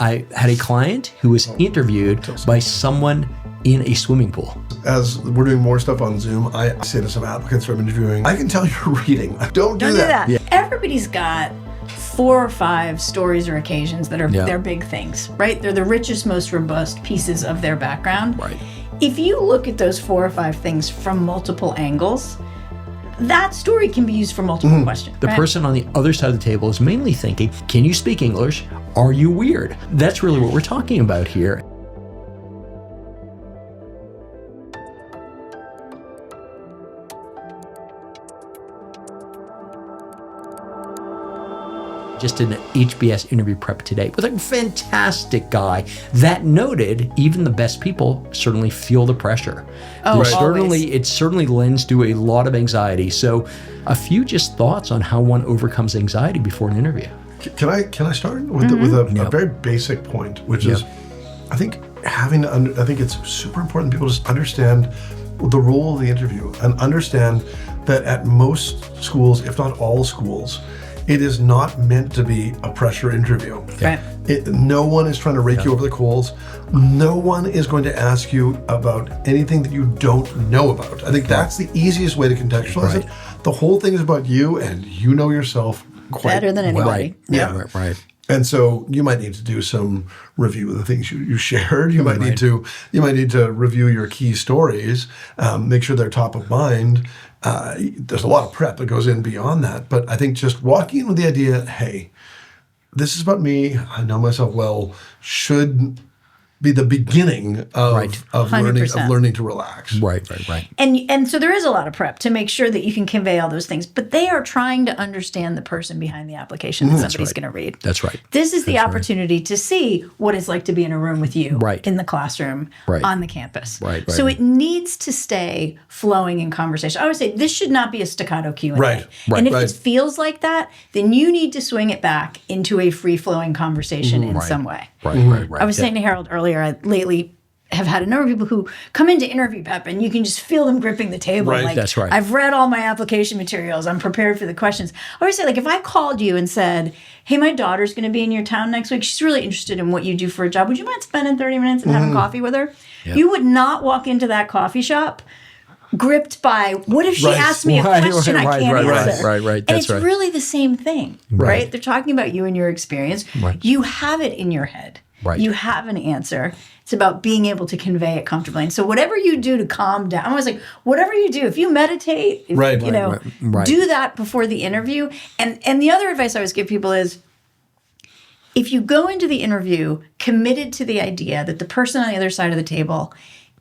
I had a client who was interviewed by someone in a swimming pool. As we're doing more stuff on Zoom, I say to some applicants who I'm interviewing, I can tell you're reading. Don't do that. Yeah. Everybody's got 4 or 5 stories or occasions that are their big things, right? They're the richest, most robust pieces of their background. Right. If you look at those 4 or 5 things from multiple angles, that story can be used for multiple questions. The person on the other side of the table is mainly thinking, can you speak English? Are you weird? That's really what we're talking about here. Just an HBS interview prep today with a fantastic guy that noted even the best people certainly feel the pressure. It certainly lends to a lot of anxiety. So a few just thoughts on how one overcomes anxiety before an interview. Can I start with a very basic point, which is, I think I think it's super important people just understand the role of the interview and understand that at most schools, if not all schools, it is not meant to be a pressure interview. Right. No one is trying to rake you over the coals. No one is going to ask you about anything that you don't know about. I think that's the easiest way to contextualize it. The whole thing is about you, and you know yourself quite better than anybody. Right. And so you might need to do some review of the things you shared. You might need to review your key stories, make sure they're top of mind. There's a lot of prep that goes in beyond that, but I think just walking in with the idea, hey, this is about me, I know myself well, should be the beginning of learning to relax. Right. And so there is a lot of prep to make sure that you can convey all those things, but they are trying to understand the person behind the application that somebody's going to read. That's right. This is the opportunity to see what it's like to be in a room with you in the classroom, on the campus. Right. So it needs to stay flowing in conversation. I would say this should not be a staccato Q&A. Right. And if it feels like that, then you need to swing it back into a free-flowing conversation in some way. Right. I was saying to Harold earlier, I lately have had a number of people who come into interview prep and you can just feel them gripping the table. Right. Like, That's right. I've read all my application materials. I'm prepared for the questions. I always say, like, if I called you and said, hey, my daughter's going to be in your town next week. She's really interested in what you do for a job. Would you mind spending 30 minutes and having coffee with her? Yep. You would not walk into that coffee shop gripped by, what if she asks me a question I can't answer? Right. And it's really the same thing, right? They're talking about you and your experience. Right. You have it in your head. Right. You have an answer. It's about being able to convey it comfortably. And so whatever you do to calm down, I was like, whatever you do, if you meditate, do that before the interview. And the other advice I always give people is, if you go into the interview committed to the idea that the person on the other side of the table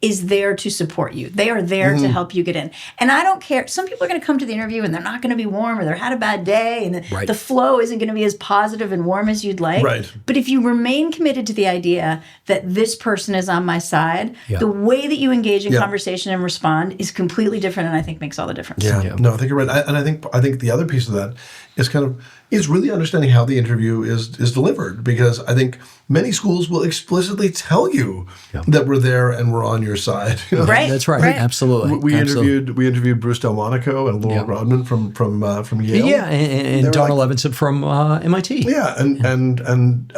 is there to support you. They are there to help you get in. And I don't care. Some people are going to come to the interview and they're not going to be warm, or they've had a bad day and the flow isn't going to be as positive and warm as you'd like. Right. But if you remain committed to the idea that this person is on my side, the way that you engage in conversation and respond is completely different, and I think makes all the difference. No, I think you're right. And I think the other piece of that is really understanding how the interview is delivered, because I think many schools will explicitly tell you that we're there and we're on your side. You know? Right. That's right. Absolutely. We interviewed Bruce Delmonico and Laurel Rodman from Yale. Yeah, and Donald Levinson from MIT. Yeah, and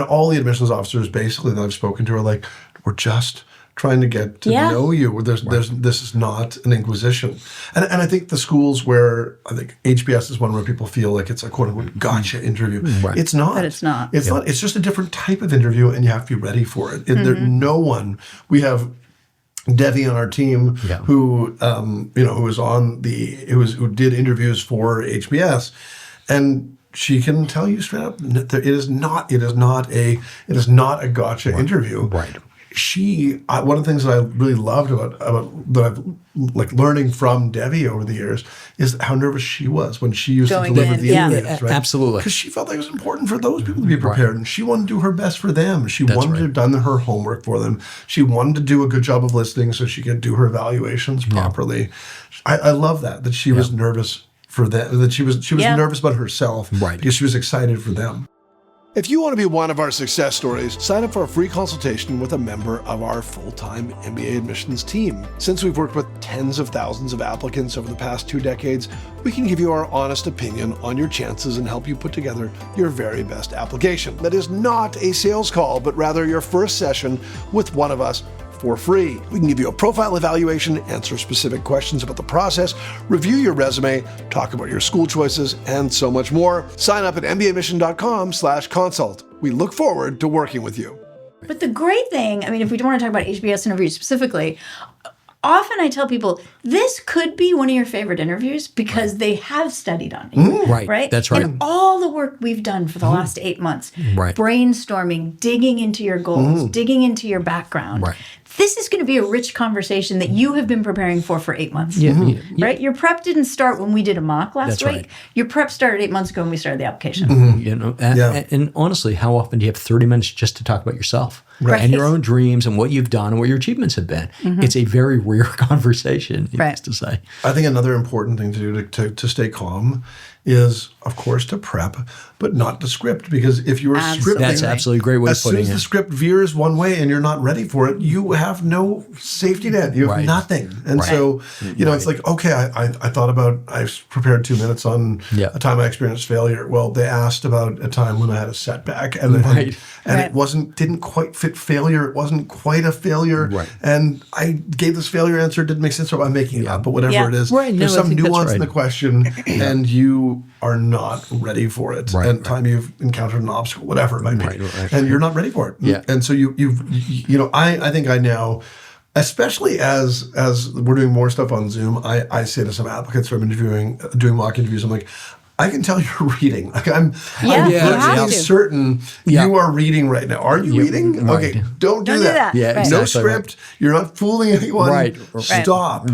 all the admissions officers basically that I've spoken to are like, we're just trying to get to know you. This is not an inquisition. And I think the schools where, I think HBS is one where people feel like it's a quote-unquote gotcha interview. Right. It's not. But it's not. It's not. It's just a different type of interview, and you have to be ready for it. We have Devi on our team who did interviews for HBS, and she can tell you straight up that it is not a gotcha interview. Right. One of the things that I really loved about that I've like learning from Devi over the years is how nervous she was when she used to deliver the interviews. Right? Absolutely. Because she felt like it was important for those people to be prepared, and she wanted to do her best for them. She wanted to have done her homework for them. She wanted to do a good job of listening so she could do her evaluations properly. I love that she was nervous for them, that she was nervous about herself because she was excited for them. If you want to be one of our success stories, sign up for a free consultation with a member of our full-time MBA admissions team. Since we've worked with tens of thousands of applicants over the past 2 decades, we can give you our honest opinion on your chances and help you put together your very best application. That is not a sales call, but rather your first session with one of us for free. We can give you a profile evaluation, answer specific questions about the process, review your resume, talk about your school choices, and so much more. Sign up at mbaMission.com/consult. We look forward to working with you. But the great thing, I mean, if we don't want to talk about HBS interviews specifically, often I tell people, this could be one of your favorite interviews because they have studied on you. Right? That's right. And all the work we've done for the last 8 months, brainstorming, digging into your goals, digging into your background. This is going to be a rich conversation that you have been preparing for 8 months. Right? Your prep didn't start when we did a mock last week. Your prep started 8 months ago when we started the application. You know, and honestly, how often do you have 30 minutes just to talk about yourself and your own dreams and what you've done and what your achievements have been? It's a very rare conversation, needless to say. I think another important thing to do to stay calm is, of course, to prep, but not to script. Because if you are scripting, that's absolutely a great way of putting it. As soon as the script veers one way and you're not ready for it, you have no safety net. You have nothing. And so, you know, it's like, okay, I thought about, I prepared 2 minutes on a time I experienced failure. Well, they asked about a time when I had a setback and it didn't quite fit failure. It wasn't quite a failure. And I gave this failure answer. It didn't make sense. So I'm making it up, but whatever it is, there's some nuance in the question and you are not ready for it. And time you've encountered an obstacle, whatever it might be, and you're not ready for it. And so you know, I think I now, especially as we're doing more stuff on Zoom, I say to some applicants who I'm doing mock interviews, I'm like, I can tell you're reading. Like I'm pretty certain you are reading right now. Are you reading? Okay, don't do that. No script. You're not fooling anyone. Stop.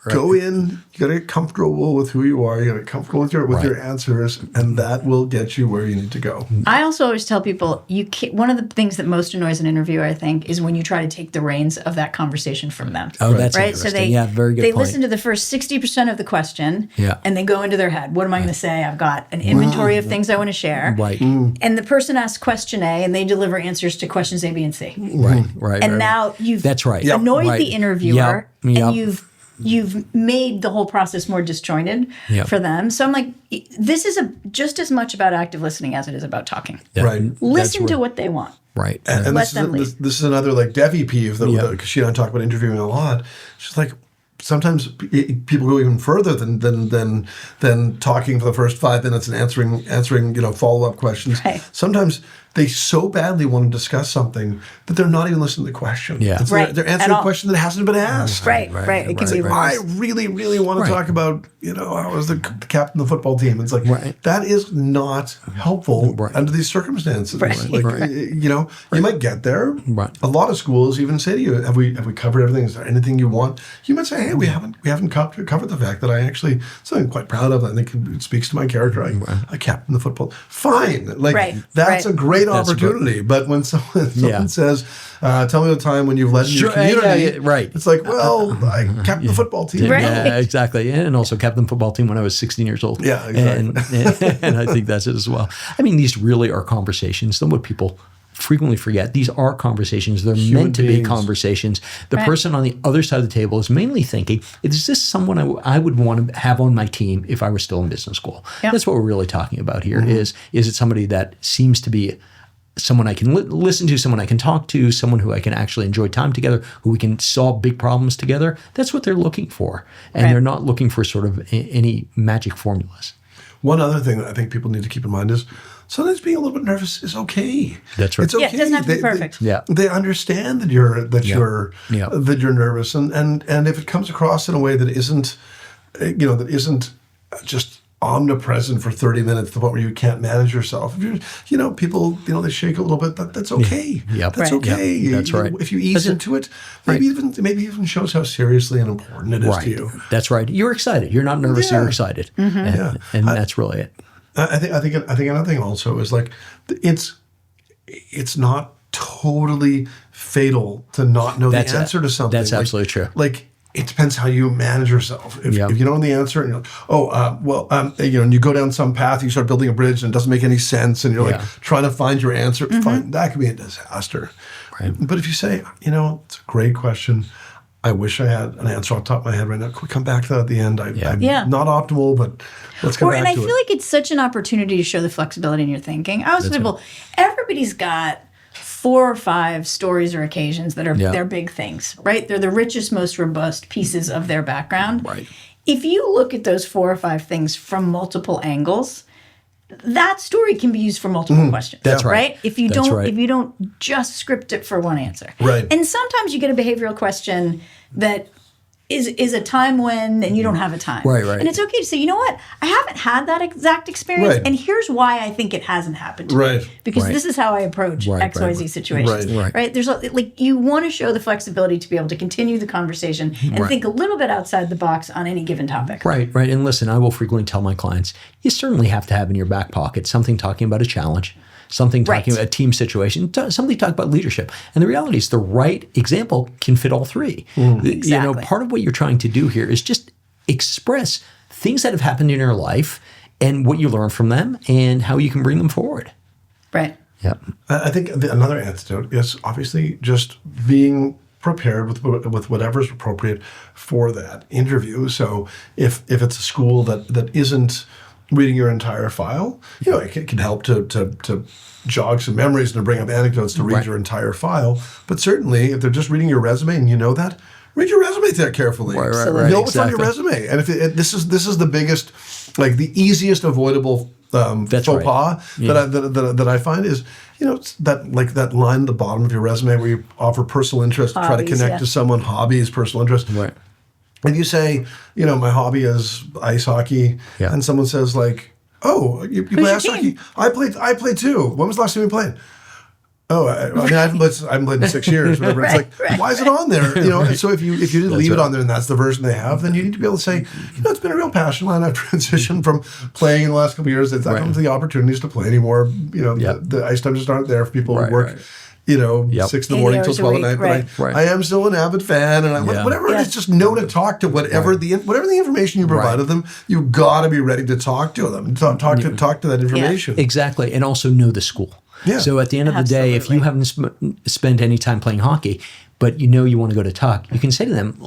Go in. You got to get comfortable with who you are. You got to get comfortable with your answers, and that will get you where you need to go. I also always tell people, one of the things that most annoys an interviewer, I think, is when you try to take the reins of that conversation from them. Oh, that's interesting. So very good they point. listen to the first 60% of the question, and they go into their head. What am I going to say? I've got an inventory of things I want to share. And the person asks question A, and they deliver answers to questions A, B, and C. And now you've annoyed the interviewer, and you've made the whole process more disjointed for them. So I'm like, this is just as much about active listening as it is about talking. Listen to what they want. And let them lead. This is another like Devi peeve that she and I talk about interviewing a lot. She's like, sometimes people go even further than talking for the first 5 minutes and answering follow-up questions. Sometimes they so badly want to discuss something that they're not even listening to the question. They're answering a question that hasn't been asked. It can be I really, really want to talk about, I was the captain of the football team. It's like, that is not helpful under these circumstances. You might get there. A lot of schools even say to you, have we covered everything? Is there anything you want? You might say, hey, we haven't covered the fact that I actually, something I'm quite proud of. I think it speaks to my character. I captain the football. Fine. That's a great opportunity. But when someone says, tell me the time when you've led in your community, it's like, well, I captained the football team. Yeah, exactly. And also captained the football team when I was 16 years old. Yeah, exactly. And I think that's it as well. I mean, these really are conversations. Then what people frequently forget, these are conversations. They're meant to be conversations. The person on the other side of the table is mainly thinking, is this someone I would want to have on my team if I were still in business school? That's what we're really talking about here. Is it somebody that seems to be someone I can listen to, someone I can talk to, someone who I can actually enjoy time together, who we can solve big problems together? That's what they're looking for. And they're not looking for sort of any magic formulas. One other thing that I think people need to keep in mind is sometimes being a little bit nervous is okay. That's right. It's okay. It doesn't have to be perfect. They understand that you're nervous, and if it comes across in a way that isn't just omnipresent for 30 minutes to the point where you can't manage yourself. If you're, people, they shake a little bit. That's okay. That's okay. That's right. If you ease into it, maybe even shows how seriously and important it is to you. That's right. You're excited. You're not nervous. You're excited. And that's really it. I think another thing also is like it's not totally fatal to not know the answer to something. That's absolutely true. Like it depends how you manage yourself. If you don't know the answer, and you're like, and you go down some path, you start building a bridge, and it doesn't make any sense, and you're like trying to find your answer. Fine, that could be a disaster. Right. But if you say, it's a great question. I wish I had an answer off the top of my head right now. Could we come back to that at the end? I'm not optimal, but let's come back to it. And I feel like it's such an opportunity to show the flexibility in your thinking. I always tell people, everybody's got 4 or 5 stories or occasions that are their big things, right? They're the richest, most robust pieces of their background. Right. If you look at those 4 or 5 things from multiple angles, that story can be used for multiple questions. That's right. If you don't just script it for one answer. Right. And sometimes you get a behavioral question that is a time when, and you don't have a time. Right. And it's okay to say, you know what, I haven't had that exact experience, and here's why I think it hasn't happened to me. Because this is how I approach XYZ situations. Right. There's you want to show the flexibility to be able to continue the conversation and think a little bit outside the box on any given topic. Right. And listen, I will frequently tell my clients, you certainly have to have in your back pocket something talking about a challenge, something talking about a team situation, something talking about leadership. And the reality is the right example can fit all 3. Exactly. Part of what you're trying to do here is just express things that have happened in your life and what you learn from them and how you can bring them forward. Right. Yeah. I think another antidote is obviously just being prepared with whatever's appropriate for that interview. So if it's a school that isn't reading your entire file, it can help to jog some memories and to bring up anecdotes to read your entire file. But certainly, if they're just reading your resume and you know that, read your resume there carefully. Right. Know what's on your resume. And if this is the biggest, the easiest avoidable faux pas that I find is, that line at the bottom of your resume where you offer personal interest, try to connect to someone, hobbies, personal interest. Right. And you say, my hobby is ice hockey, and someone says oh, you play ice hockey? I played too. When was the last time you played? Oh, I haven't played in 6 years. Whatever. It's why is it on there? And so if you didn't leave it on there and that's the version they have, then you need to be able to say, it's been a real passion of mine. I've transitioned from playing in the last couple of years. I don't have the opportunities to play anymore. The ice times just aren't there for people who work. 6 in the morning till 12 at night. But I am still an avid fan, and whatever it is, just know to talk to whatever the information you provided them. You've got to be ready to talk to them, talk to that information. Yeah, exactly, and also know the school. Yeah. So at the end of the day, if you haven't spent any time playing hockey, but you want to go to Tuck, you can say to them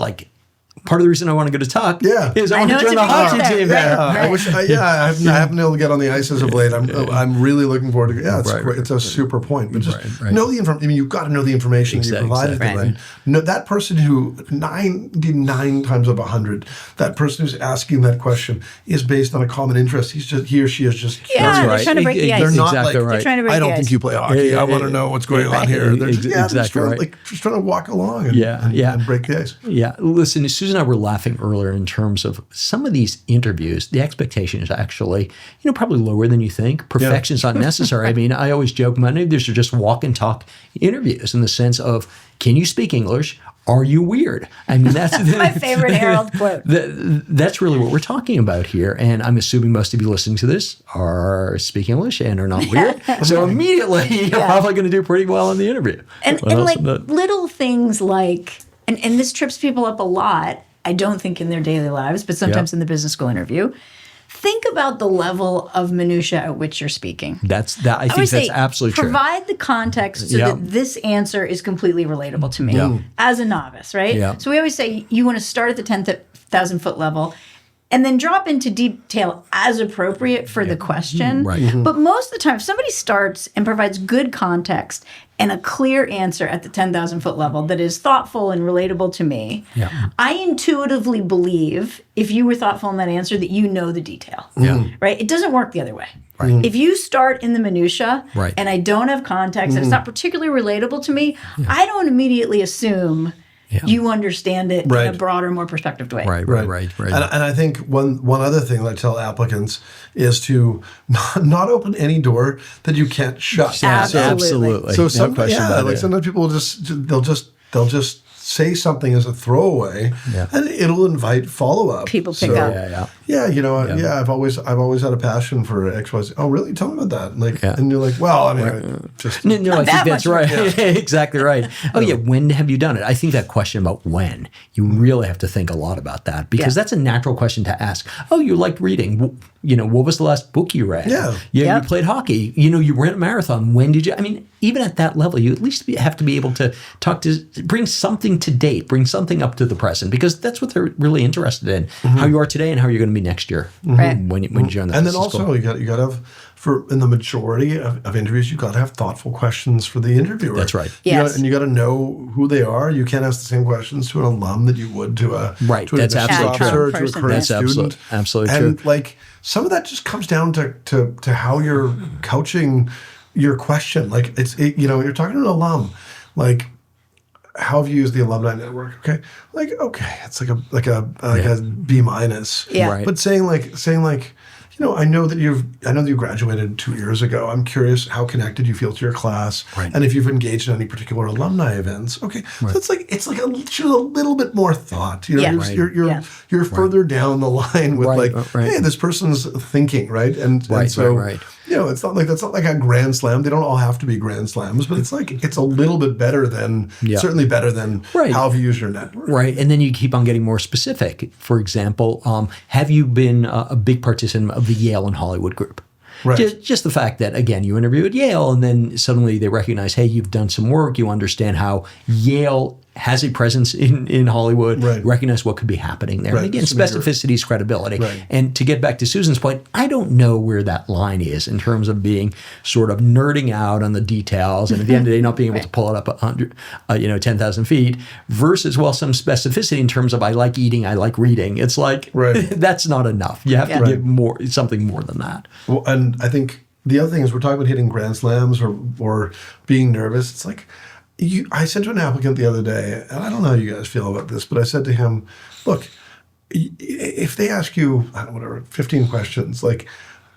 part of the reason I want to go to Tuck is I want to join the hockey team. I wish. I haven't been able to get on the ice as of late. I'm really looking forward to. Yeah, it's great. It's a super point. But just know the information. You've got to know the information that you provided to them. No, that person who 99 times out of 100, that person who's asking that question is based on a common interest. He or she is just they're trying to break the ice. They're not they're trying to break I don't the think ice. you play hockey. I want to know what's going on here. They're just trying to walk along and break the ice. Yeah. Listen, Susan and I were laughing earlier in terms of some of these interviews. The expectation is actually, probably lower than you think. Perfection's not necessary. I mean, I always joke, many of these are just walk and talk interviews in the sense of, can you speak English? Are you weird? I mean, that's my favorite Harold quote. That's really what we're talking about here. And I'm assuming most of you listening to this are speak English and are not weird. So immediately you're probably going to do pretty well in the interview. And little things and this trips people up a lot, I don't think in their daily lives, but sometimes in the business school interview. Think about the level of minutia at which you're speaking. I think that's absolutely true. Provide the context so that this answer is completely relatable to me as a novice, right? Yeah. So we always say you want to start at the 10,000 foot level and then drop into detail as appropriate for the question. Right. Mm-hmm. But most of the time, if somebody starts and provides good context and a clear answer at the 10,000 foot level that is thoughtful and relatable to me, I intuitively believe, if you were thoughtful in that answer, that you know the detail. Right? It doesn't work the other way. Right. If you start in the minutia and I don't have context and it's not particularly relatable to me, I don't immediately assume you understand it in a broader, more perspective way. Right. And I think one other thing that I tell applicants is to not open any door that you can't shut. Absolutely. So no question about it. Sometimes people will just say something as a throwaway, and it'll invite follow-up. People pick up. Yeah, I've always had a passion for XYZ. Oh, really? Tell me about that. And you're like, well, I mean, just no, I think that's right. Exactly right. Oh yeah, when have you done it? I think that question about when, you really have to think a lot about that, because that's a natural question to ask. Oh, you liked reading. What was the last book you read? You played hockey. You ran a marathon. When did you? I mean, even at that level, you at least have to be able to bring something to date, bring something up to the present, because that's what they're really interested in: how you are today and how you're going to be next year. Right. When you join that. And then also you got to have, in the majority of interviews, you got to have thoughtful questions for the interviewer. That's right. Yes. And you got to know who they are. You can't ask the same questions to an alum that you would to a That's absolutely true. To a current student. Absolutely true. And some of that just comes down to how you're couching your question. You're talking to an alum, how have you used the alumni network? Okay, it's like a B-. Yeah. Right. But saying I know that you graduated 2 years ago. I'm curious how connected you feel to your class, and if you've engaged in any particular alumni events. Okay, so it's like a little bit more thought. You're further down the line with hey, this person's thinking, right? And so it's not like a grand slam. They don't all have to be grand slams, but it's a little bit better than certainly better than how have you used your network. Right, and then you keep on getting more specific. For example, have you been a big participant of the Yale and Hollywood group? Right. Just the fact that, again, you interview at Yale and then suddenly they recognize, hey, you've done some work, you understand how Yale has a presence in Hollywood, recognize what could be happening there. And again, specificity is credibility. And to get back to Susan's point, I don't know where that line is in terms of being sort of nerding out on the details and at the end of the day not being able to pull it up 10,000 feet versus, some specificity in terms of I like eating, I like reading. It's that's not enough. You have to give something more than that. Well, and I think the other thing is we're talking about hitting grand slams or being nervous. It's like, I said to an applicant the other day, and I don't know how you guys feel about this, but I said to him, look, if they ask you, 15 questions,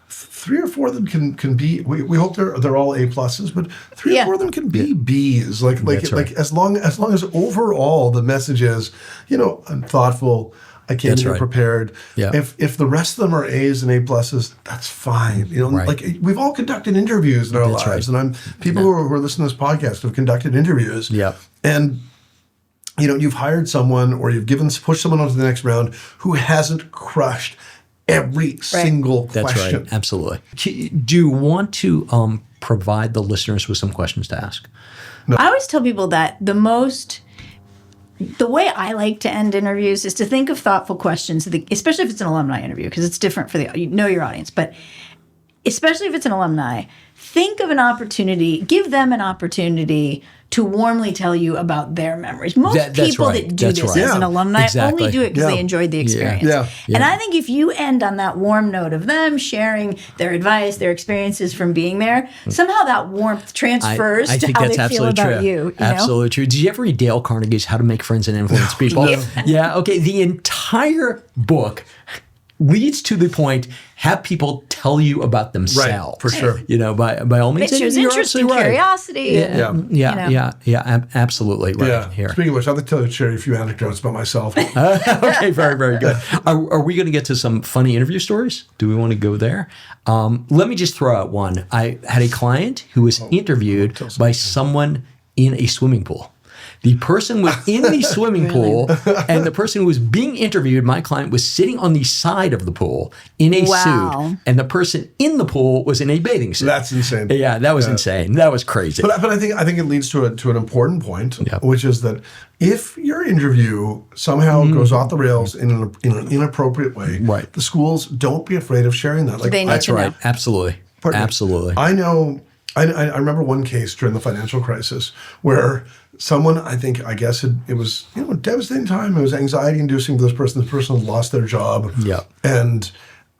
3 or 4 of them can be, we hope they're all A+, but 3 or 4 of them can be B's. As long as overall the message is, I'm thoughtful, I came here prepared. Yeah. If the rest of them are A's and A+, that's fine. We've all conducted interviews in our lives, and people who are listening to this podcast have conducted interviews. Yeah. And you've hired someone or you've pushed someone on to the next round who hasn't crushed every single question. That's right. Absolutely. Do you want to provide the listeners with some questions to ask? No. I always tell people that the way I like to end interviews is to think of thoughtful questions, especially if it's an alumni interview, because it's different for your audience. But especially if it's an alumni, think of an opportunity, give them an opportunity to warmly tell you about their memories. Most people that do this as an alumni only do it because they enjoyed the experience. Yeah. And I think if you end on that warm note of them sharing their advice, their experiences from being there, somehow that warmth transfers to how they feel about you. Absolutely true. Did you ever read Dale Carnegie's How to Make Friends and Influence People? Yeah. Okay. The entire book leads to the point, have people tell you about themselves. Right, for sure. By all means. It shows interest and curiosity. Absolutely. Right. Yeah. Here. Speaking of which, I'd like to share a few anecdotes about myself. Okay, very, very good. Are we going to get to some funny interview stories? Do we want to go there? Let me just throw out one. I had a client who was interviewed by someone in a swimming pool. The person was in the swimming pool, and the person who was being interviewed, my client, was sitting on the side of the pool in a suit, and the person in the pool was in a bathing suit. That's insane. Yeah, that was insane. That was crazy. But I think it leads to an important point, which is that if your interview somehow goes off the rails in an inappropriate way, the schools, don't be afraid of sharing that. That's right. Absolutely. Absolutely. I know. I remember one case during the financial crisis where someone, I guess it was a devastating time. It was anxiety inducing for this person. This person had lost their job. Yeah. And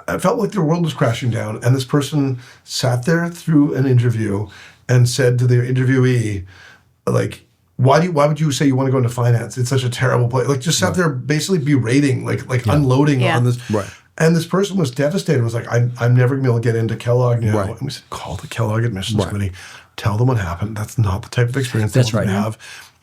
I felt like their world was crashing down. And this person sat there through an interview and said to the interviewee, why would you say you want to go into finance? It's such a terrible place. Just sat there basically berating, unloading on this. Right. And this person was devastated. Was like, I'm never going to be able to get into Kellogg now. Right. And we said, call the Kellogg admissions committee. Tell them what happened. That's not the type of experience they want to have.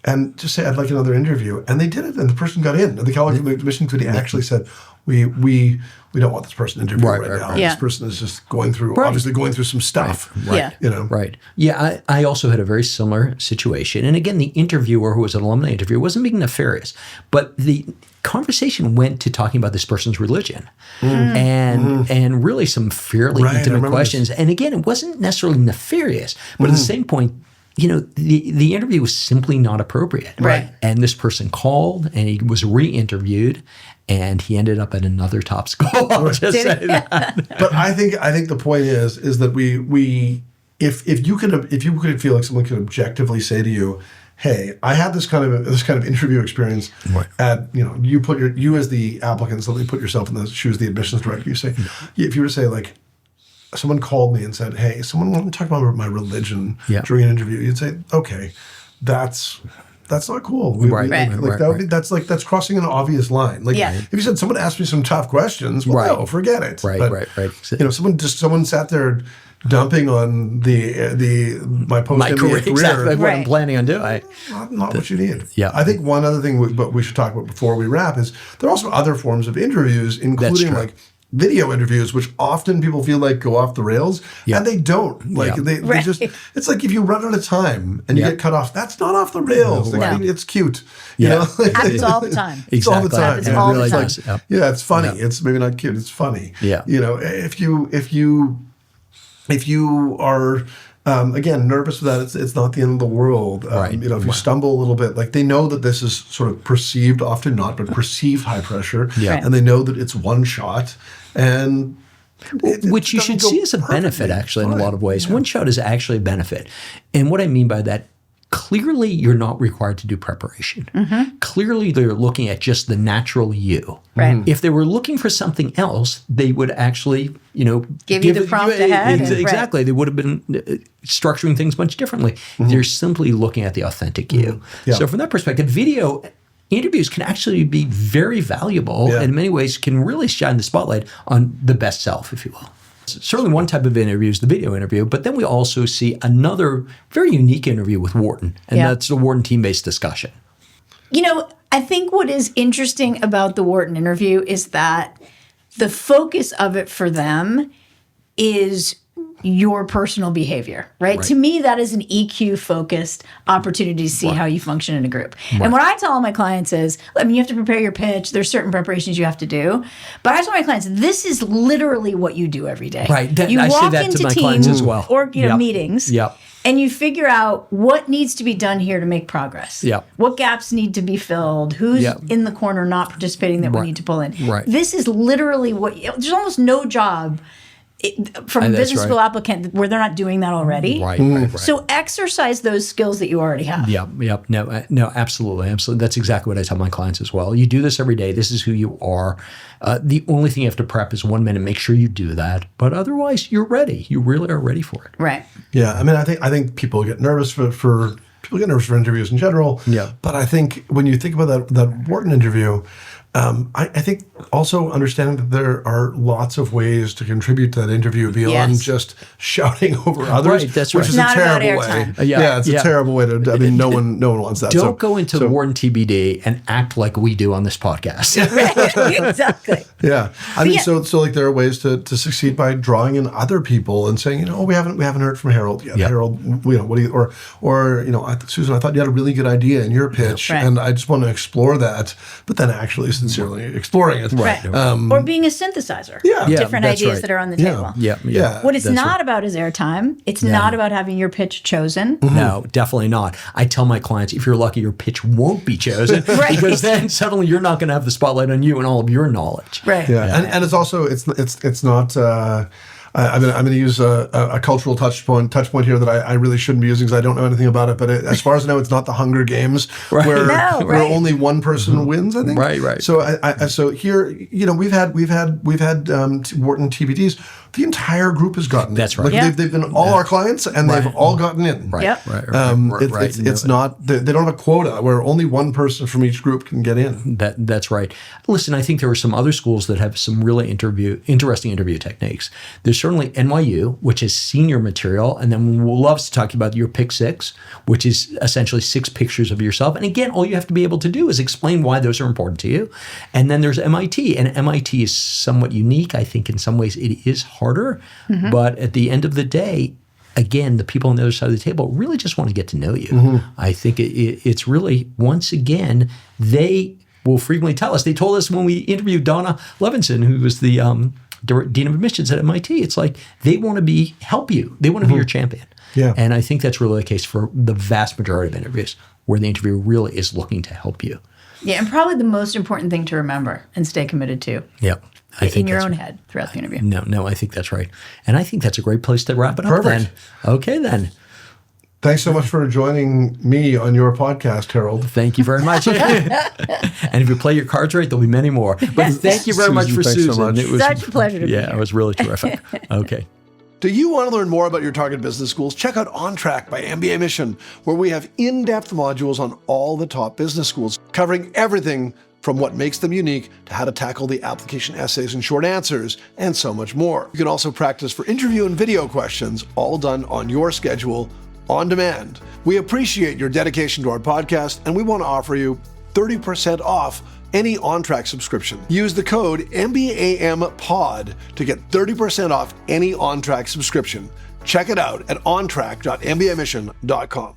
and just say, I'd like another interview. And they did it, and the person got in. And the admission committee actually said, we don't want this person interviewing right now. Yeah. This person is just obviously going through some stuff. Right. You know? Right. Yeah, I also had a very similar situation. And again, the interviewer, who was an alumni interviewer, wasn't being nefarious. But the conversation went to talking about this person's religion and really some fairly intimate questions. And again, it wasn't necessarily nefarious, but at the same point, you know, the interview was simply not appropriate. Right. And this person called and he was re-interviewed and he ended up at another top school. I'll just say that. But I think the point is that if you could feel like someone could objectively say to you, hey, I had this kind of interview experience at, you know, you as the applicant, so you put yourself in the shoes of the admissions director, you say, if you were to say like, someone called me and said, hey, someone wanted to talk about my religion during an interview, you'd say, okay, that's not cool. That's crossing an obvious line. Like if you said someone asked me some tough questions, well, no, forget it. Right. You know, someone sat there dumping on my post-MBA career. Exactly what I'm planning on doing. Not what you need. Yeah. I think one other thing but we should talk about before we wrap is there are also other forms of interviews, including like video interviews, which often people feel like go off the rails, and they don't. Like they just, it's like if you run out of time and you get cut off, that's not off the rails. No, I mean, it's cute. You know? Happens all the time. It's all the time. Happens all the time. Yeah, it's funny. It's maybe not cute. It's funny. Yeah. You know, if you are again nervous with that, it's not the end of the world. You know, if you stumble a little bit, like they know that this is sort of perceived, often not, but perceived high pressure, and they know that it's one shot, and which you should see as a benefit, actually, in a lot of ways. One shot is actually a benefit, and what I mean by that. Clearly, you're not required to do preparation. Clearly, they're looking at just the natural you. Right. If they were looking for something else, they would actually, you know, give you the prompt ahead. Exactly. They would have been structuring things much differently. They're simply looking at the authentic you. So from that perspective, video interviews can actually be very valuable and in many ways can really shine the spotlight on the best self, if you will. Certainly one type of interview is the video interview, but then we also see another very unique interview with Wharton, and that's the Wharton team-based discussion. You know, I think what is interesting about the Wharton interview is that the focus of it for them is your personal behavior, right? To me, that is an EQ-focused opportunity to see how you function in a group. And what I tell all my clients is, I mean, you have to prepare your pitch. There's certain preparations you have to do. But I tell my clients, this is literally what you do every day. Right. You I walk say that into to my teams clients as well. Or meetings. And you figure out what needs to be done here to make progress. What gaps need to be filled. Who's in the corner not participating that we need to pull in. This is literally there's almost no job from a business school applicant where they're not doing that already. So exercise those skills that you already have. No, absolutely. That's exactly what I tell my clients as well. You do this every day. This is who you are. The only thing you have to prep is 1 minute. Make sure you do that. But otherwise, you're ready. You really are ready for it. Right. Yeah. I mean, I think people get nervous for interviews in general. But I think when you think about that Wharton interview, I think also understanding that there are lots of ways to contribute to that interview beyond just shouting over others, which is a terrible way. It's a terrible way to. I mean, no one wants that. Don't go into Wharton TBD and act like we do on this podcast. Exactly. I mean, so like there are ways to succeed by drawing in other people and saying, you know, we haven't heard from Harold yet. Harold, you know, what do you or you know, Susan, I thought you had a really good idea in your pitch, and I just want to explore that, but then actually sincerely exploring it. Or being a synthesizer. Different ideas that are on the table. What it's not about is airtime. It's not about having your pitch chosen. No, definitely not. I tell my clients, if you're lucky, your pitch won't be chosen because then suddenly you're not going to have the spotlight on you and all of your knowledge. And it's also it's not. I'm going to use a cultural touch point here that I really shouldn't be using because I don't know anything about it. But as far as I know, it's not the Hunger Games where only one person wins. I think. So so here, you know, we've had Wharton TBDs. The entire group has gotten in. That's right. Like they've been all our clients, and they've all gotten in. It's not. They don't have a quota where only one person from each group can get in. That's right. Listen, I think there are some other schools that have some really interesting interview techniques. There's certainly NYU, which is senior material. And then we'll love to talk about your pick 6, which is essentially 6 pictures of yourself. And again, all you have to be able to do is explain why those are important to you. And then there's MIT. And MIT is somewhat unique. I think in some ways it is harder. But at the end of the day, again, the people on the other side of the table really just want to get to know you. I think it's really, once again, they will frequently tell us. They told us when we interviewed Donna Levinson, who was the Dean of Admissions at MIT, it's like they want to help you. They want to be your champion. Yeah. And I think that's really the case for the vast majority of interviews, where the interviewer really is looking to help you. Yeah, and probably the most important thing to remember and stay committed to. Yeah. In your own head throughout the interview. No, I think that's right. And I think that's a great place to wrap it up then. Okay, then. Thanks so much for joining me on your podcast, Harold. Thank you very much. And if you play your cards right, there'll be many more. But thank you very much for Susan. So much. It was such a pleasure to be here. Yeah, it was really terrific. Okay. Do you want to learn more about your target business schools? Check out On Track by mbaMission, where we have in-depth modules on all the top business schools, covering everything from what makes them unique to how to tackle the application essays and short answers, and so much more. You can also practice for interview and video questions, all done on your schedule, on demand. We appreciate your dedication to our podcast, and we want to offer you 30% off any On Track subscription. Use the code MBAMPOD to get 30% off any On Track subscription. Check it out at ontrack.mbamission.com.